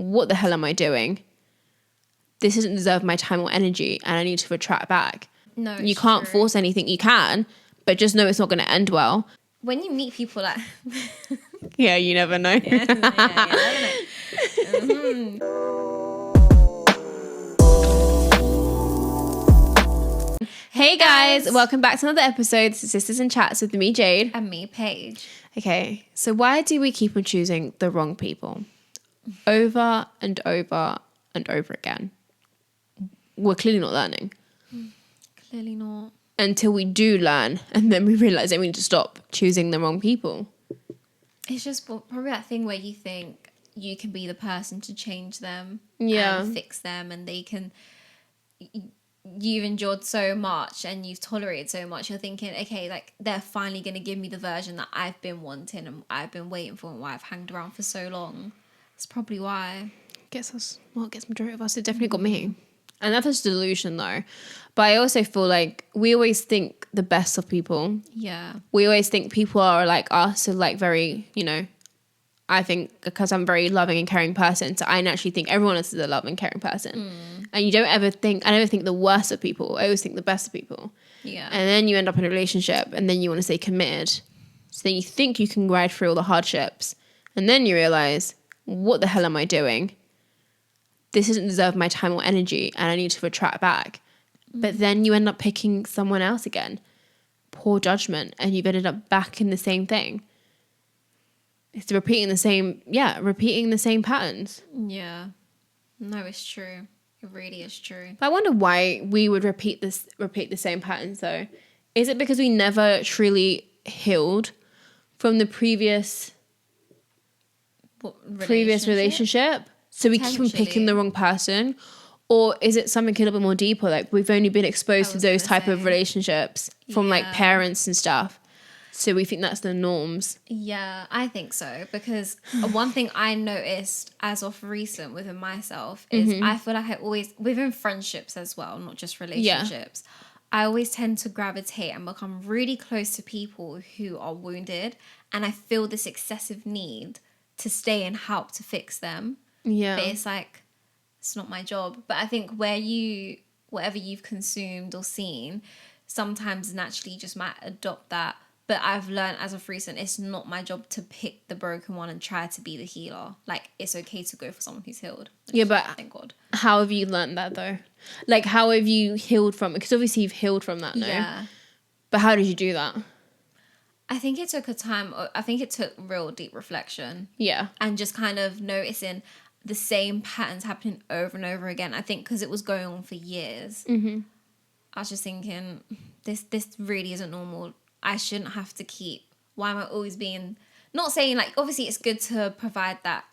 what the hell am I doing? This doesn't deserve my time or energy, and I need to retract back. No, You can't force anything. You can, but just know it's not going to end well. When you meet people like... Yeah, you never know. yeah, you never know. Hey guys, welcome back to another episode of Sisters and Chats with me, Jade. And me, Paige. Okay, so why do we keep on choosing the wrong people over and over and over again? We're clearly not learning. Clearly not. Until we do learn, and then we realise that we need to stop choosing the wrong people. It's just probably that thing where you think you can be the person to change them. Yeah. And fix them, and they can... You've endured so much and you've tolerated so much. You're thinking, okay, like they're finally going to give me the version that I've been wanting and I've been waiting for and why I've hanged around for so long. That's probably why. Gets majority of us. It definitely got me. And that's a delusion though. But I also feel like we always think the best of people. Yeah. We always think people are like us, or like very, I think because I'm a very loving and caring person, so I naturally think everyone else is a loving and caring person. And you don't ever think, I never think the worst of people. I always think the best of people. Yeah. And then you end up in a relationship and then you want to stay committed. So then you think you can ride through all the hardships. And then you realize, what the hell am I doing? This doesn't deserve my time or energy, and I need to retract back. But then you end up picking someone else again. Poor judgment. And you've ended up back in the same thing. It's repeating the same patterns. Yeah. No, it's true. It really is true. But I wonder why we would repeat the same patterns though. Is it because we never truly healed from the previous relationship? So we keep on picking the wrong person? Or is it something a little bit more deeper? Like we've only been exposed to those type of relationships from like parents and stuff. So we think that's the norms. Yeah, I think so. Because one thing I noticed as of recent within myself is I feel like I always, within friendships as well, not just relationships, I always tend to gravitate and become really close to people who are wounded. And I feel this excessive need to stay and help to fix them. Yeah. But it's like, it's not my job. But I think whatever you've consumed or seen, sometimes naturally you just might adopt that. But I've learned as of recent, it's not my job to pick the broken one and try to be the healer. Like, it's okay to go for someone who's healed. Yeah, but thank God. How have you learned that though? Like, how have you healed from it? Because obviously you've healed from that, no? Yeah. But how did you do that? I think it took real deep reflection. Yeah. And just kind of noticing the same patterns happening over and over again. I think because it was going on for years. I was just thinking, this really isn't normal. I shouldn't have to why am I always being, not saying like, obviously it's good to provide that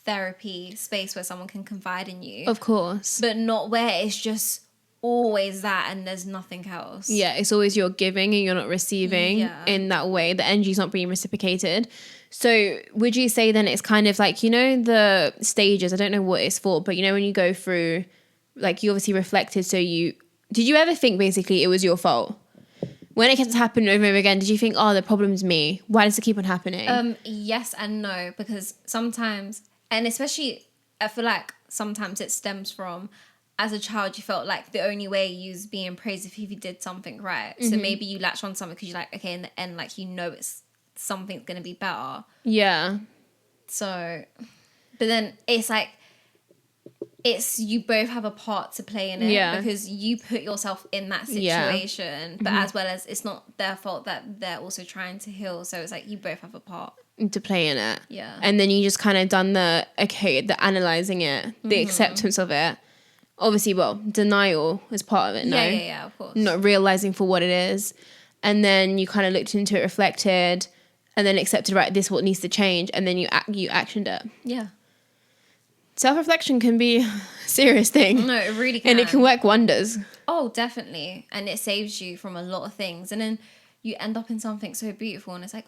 therapy space where someone can confide in you. Of course. But not where it's just always that and there's nothing else. Yeah, it's always you're giving and you're not receiving in that way. The energy's not being reciprocated. So would you say then it's kind of like, the stages, I don't know what it's for, but when you go through, like you obviously reflected, so did you ever think basically it was your fault? When it keeps happening over and over again, did you think, the problem's me? Why does it keep on happening? Yes and no, because sometimes, and especially I feel like sometimes it stems from, as a child, you felt like the only way you was being praised if you did something right. So maybe you latch on something because you're like, okay, in the end, like, it's something's going to be better. Yeah. So, but then it's like, you both have a part to play in it because you put yourself in that situation, but as well as it's not their fault that they're also trying to heal. So it's like you both have a part to play in it. Yeah. And then you just kind of done the analyzing it, the acceptance of it. Obviously, denial is part of it, no? Yeah, of course. Not realizing for what it is. And then you kind of looked into it, reflected, and then accepted, right, this is what needs to change. And then you actioned it. Yeah. Self-reflection can be a serious thing. No, it really can. And it can work wonders. Oh, definitely. And it saves you from a lot of things. And then you end up in something so beautiful and it's like,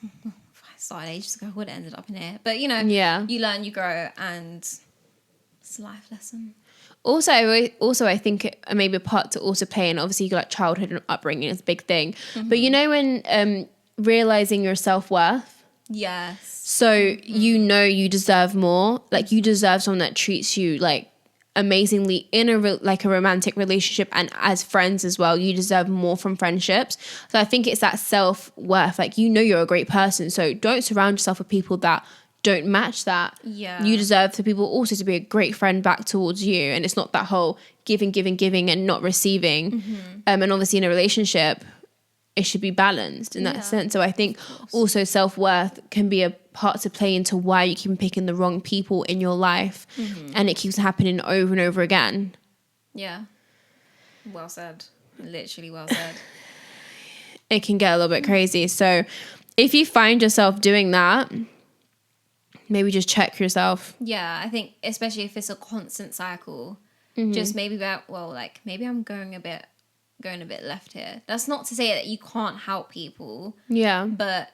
if I started ages ago, I would have ended up in here. But, you learn, you grow, and it's a life lesson. Also, I think maybe a part to also play, and obviously you got like childhood and upbringing is a big thing. But when realizing your self-worth, Yes. So you know you deserve more. Like, you deserve someone that treats you like amazingly in a like a romantic relationship, and as friends as well. You deserve more from friendships. So I think it's that self-worth. Like, you know you're a great person, so don't surround yourself with people that don't match that. Yeah. You deserve for people also to be a great friend back towards you, and it's not that whole giving and not receiving. And obviously in a relationship it should be balanced in that sense. So I think also self-worth can be a part to play into why you keep picking the wrong people in your life, and it keeps happening over and over again. Yeah. Well said. Literally well said. It can get a little bit crazy. So if you find yourself doing that, maybe just check yourself. Yeah, I think especially if it's a constant cycle, just maybe maybe I'm going a bit left here. That's not to say that you can't help people, Yeah. but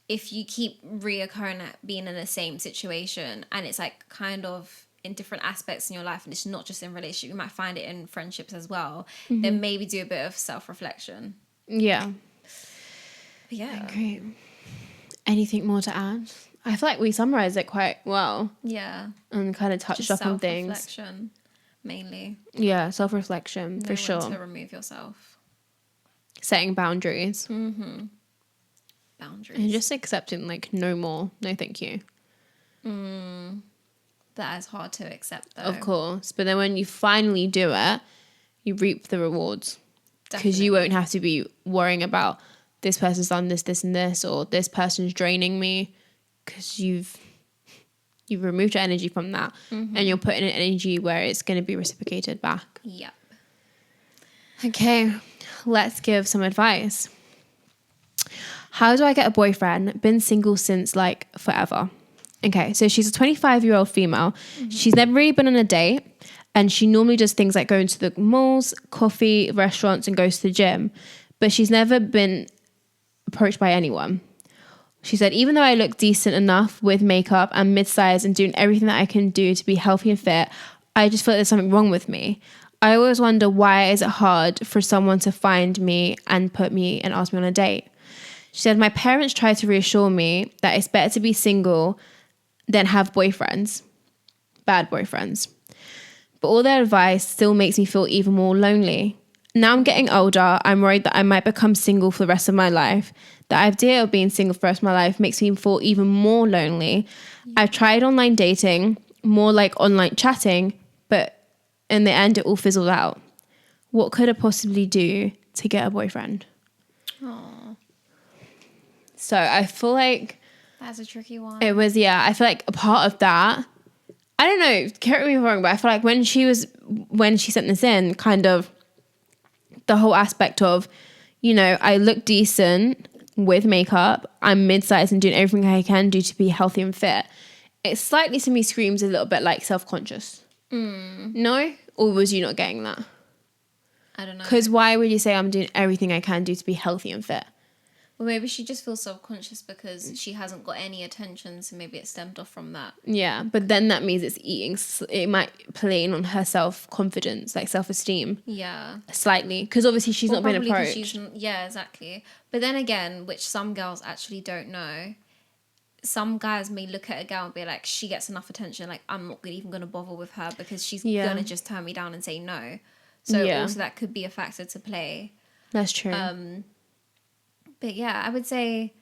if you keep reoccurring at being in the same situation, and it's like kind of in different aspects in your life, and it's not just in relationship, you might find it in friendships as well, then maybe do a bit of self-reflection. Yeah. But yeah. Great. Anything more to add? I feel like we summarized it quite well. Yeah. And kind of touched Just up on things. self-reflection, mainly. Yeah, self-reflection, for sure. To remove yourself. Setting boundaries. Boundaries. And just accepting, like, no more. No, thank you. That is hard to accept, though. Of course. But then when you finally do it, you reap the rewards. Because you won't have to be worrying about this person's done this, this, and this, or this person's draining me. Because you've removed your energy from that. And you're putting in energy where it's going to be reciprocated back. Yep. Okay, let's give some advice. How do I get a boyfriend? Been single since like forever. Okay, so she's a 25-year-old female. She's never really been on a date, and she normally does things like going to the malls, coffee, restaurants, and goes to the gym. But she's never been approached by anyone. She said, even though I look decent enough with makeup and mid-size and doing everything that I can do to be healthy and fit, I just feel like there's something wrong with me. I always wonder, why is it hard for someone to find me and put me and ask me on a date? She said, my parents try to reassure me that it's better to be single than have boyfriends, bad boyfriends. But all their advice still makes me feel even more lonely. Now I'm getting older, I'm worried that I might become single for the rest of my life. The idea of being single for the rest of my life makes me feel even more lonely. I've tried online dating, more like online chatting, but in the end it all fizzled out. What could I possibly do to get a boyfriend? Aww. So I feel like That's a tricky one. it was, I feel like a part of that, I don't know, correct me if I'm wrong, but I feel like when she sent this in, kind of the whole aspect of, I look decent with makeup, I'm mid-sized and doing everything I can do to be healthy and fit. It slightly to me screams a little bit like self-conscious. No? Or was you not getting that? I don't know. Because why would you say I'm doing everything I can do to be healthy and fit? Well, maybe she just feels self-conscious because she hasn't got any attention, so maybe it stemmed off from that. Yeah, but then that means it might play in on her self-confidence, like self-esteem. Yeah. Slightly. Because obviously she's not been approached. Yeah, exactly. But then again, which some girls actually don't know, some guys may look at a girl and be like, she gets enough attention, like, I'm not even going to bother with her because she's going to just turn me down and say no. So also that could be a factor to play. That's true. But yeah, I would say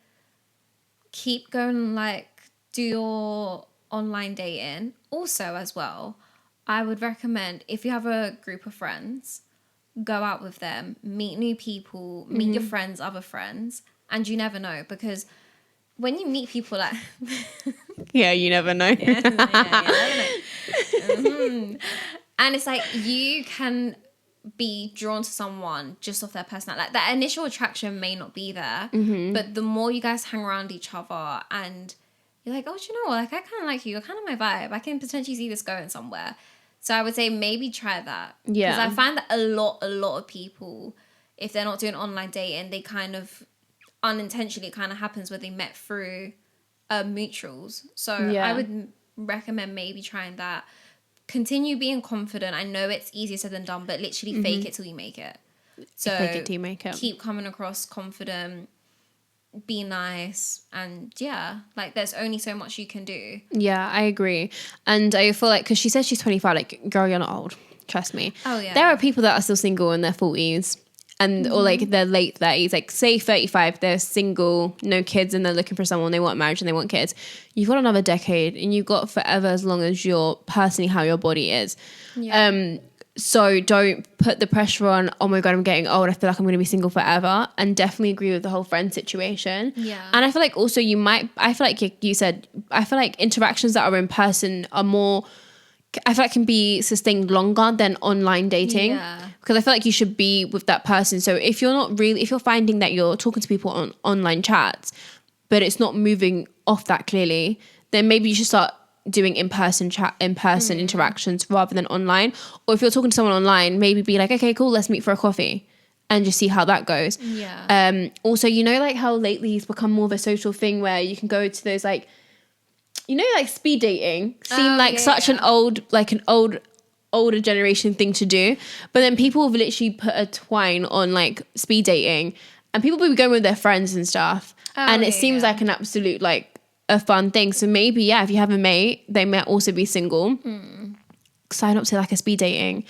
keep going, like, do your online dating. Also, as well, I would recommend, if you have a group of friends, go out with them, meet new people, meet your friends' other friends, and you never know, because when you meet people like... yeah, you never know. you never know. And it's like, you can be drawn to someone just off their personality. Like, that initial attraction may not be there, but the more you guys hang around each other and you're like, oh, do you know what? Like, I kind of like you. You're kind of my vibe. I can potentially see this going somewhere. So I would say maybe try that. Yeah. Because I find that a lot of people, if they're not doing online dating, they kind of unintentionally, it kind of happens where they met through mutuals. So I would recommend maybe trying that. Continue being confident. I know it's easier said than done, but literally fake it till you make it. So fake it till you make it. Keep coming across confident. be nice, and yeah, like there's only so much you can do. Yeah, I agree. And I feel like, because she says she's 25, like, girl, you're not old. Trust me. Oh, yeah. There are people that are still single in their 40s and or like their late 30s, like say 35, they're single, no kids, and they're looking for someone, they want marriage and they want kids. You've got another decade and you've got forever, as long as you're personally how your body is. Yeah. So don't put the pressure on, oh my God, I'm getting old, I feel like I'm going to be single forever. And definitely agree with the whole friend situation. Yeah. And I feel like also I feel like you said, I feel like interactions that are in person are more, I feel like can be sustained longer than online dating. Yeah. Because I feel like you should be with that person. So if you're finding that you're talking to people on online chats, but it's not moving off that clearly, then maybe you should start doing in-person interactions rather than online. Or if you're talking to someone online, maybe be like, okay, cool, let's meet for a coffee and just see how that goes. Yeah. Also, you know, like how lately it's become more of a social thing where you can go to those, like, you know, like speed dating seem like such an older generation thing to do. But then people have literally put a twine on like speed dating and people will be going with their friends and stuff. And it seems like an absolute, like, a fun thing. So maybe, yeah, if you have a mate, they might also be single. Sign up to like a speed dating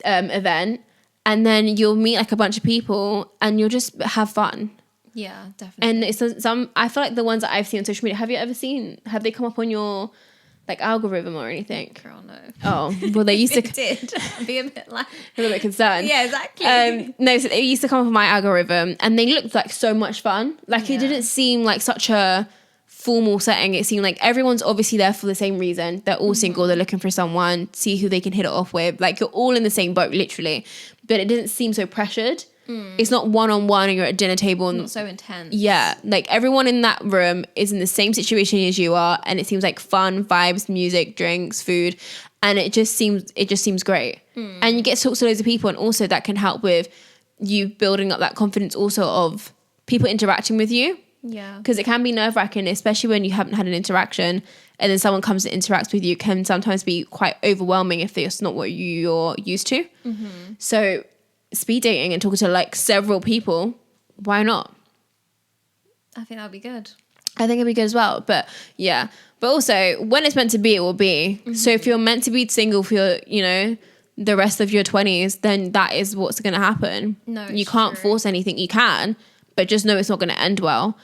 event, and then you'll meet like a bunch of people and you'll just have fun. Yeah, definitely. And it's some, I feel like the ones that I've seen on social media, have they come up on your like algorithm or anything? Girl, no. Oh, well, they used to. It did. I'd be a bit like, A little bit concerned. yeah, exactly. No, so it used to come up on my algorithm and they looked like so much fun. Like it didn't seem like such a formal setting. It seemed like everyone's obviously there for the same reason. They're all single, they're looking for someone, see who they can hit it off with. Like you're all in the same boat, literally. But it didn't seem so pressured. It's not one-on-one and you're at a dinner table. And, Not so intense. yeah, like everyone in that room is in the same situation as you are, and it seems like fun, vibes, music, drinks, food, and it just seems great. And you get to talk to loads of people, and also that can help with you building up that confidence also of people interacting with you. Yeah. Because it can be nerve-wracking, especially when you haven't had an interaction and then someone comes and interacts with you, can sometimes be quite overwhelming if it's not what you're used to. So speed dating and talking to like several people, why not? I think that would be good. I think it'd be good as well. But yeah, but also when it's meant to be, it will be. So if you're meant to be single for your, you know, the rest of your 20s, then that is what's going to happen. No, you it's can't true. force anything. You can, but just know it's not going to end well.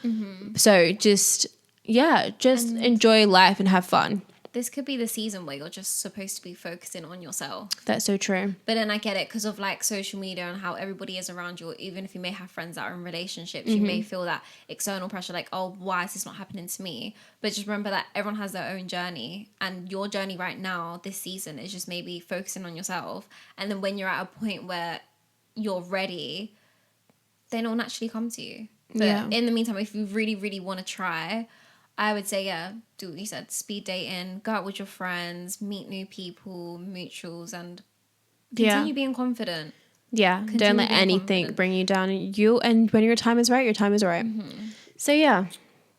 So just enjoy life and have fun. This could be the season where you're just supposed to be focusing on yourself. That's so true. But then I get it because of like social media and how everybody is around you. Or even if you may have friends that are in relationships, you may feel that external pressure, like, oh, why is this not happening to me? But just remember that everyone has their own journey, and your journey right now, this season, is just maybe focusing on yourself. And then when you're at a point where you're ready, then it'll naturally come to you. But in the meantime, if you really, really want to try, I would say, yeah, do what you said, speed dating, go out with your friends, meet new people, mutuals, and continue being confident. Yeah, Continue don't let being anything confident. bring you down. And when your time is right, your time is right. So yeah.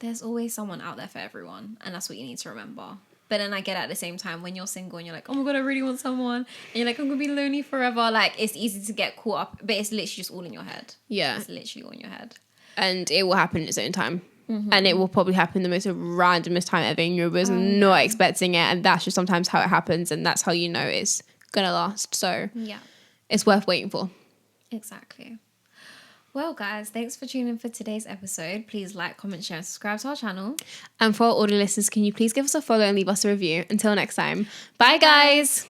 There's always someone out there for everyone, and that's what you need to remember. But then I get at the same time, when you're single and you're like, oh my God, I really want someone, and you're like, I'm going to be lonely forever, like, it's easy to get caught up, but it's literally just all in your head. Yeah. It's literally all in your head. And it will happen in its own time. And it will probably happen the most randomest time ever, and you was not expecting it, and that's just sometimes how it happens, and that's how you know it's gonna last. So Yeah, it's worth waiting for. exactly. Well, guys, thanks for tuning in for today's episode. Please like, comment, share, and subscribe to our channel. And for our audio listeners, can you please give us a follow and leave us a review? Until next time, bye guys.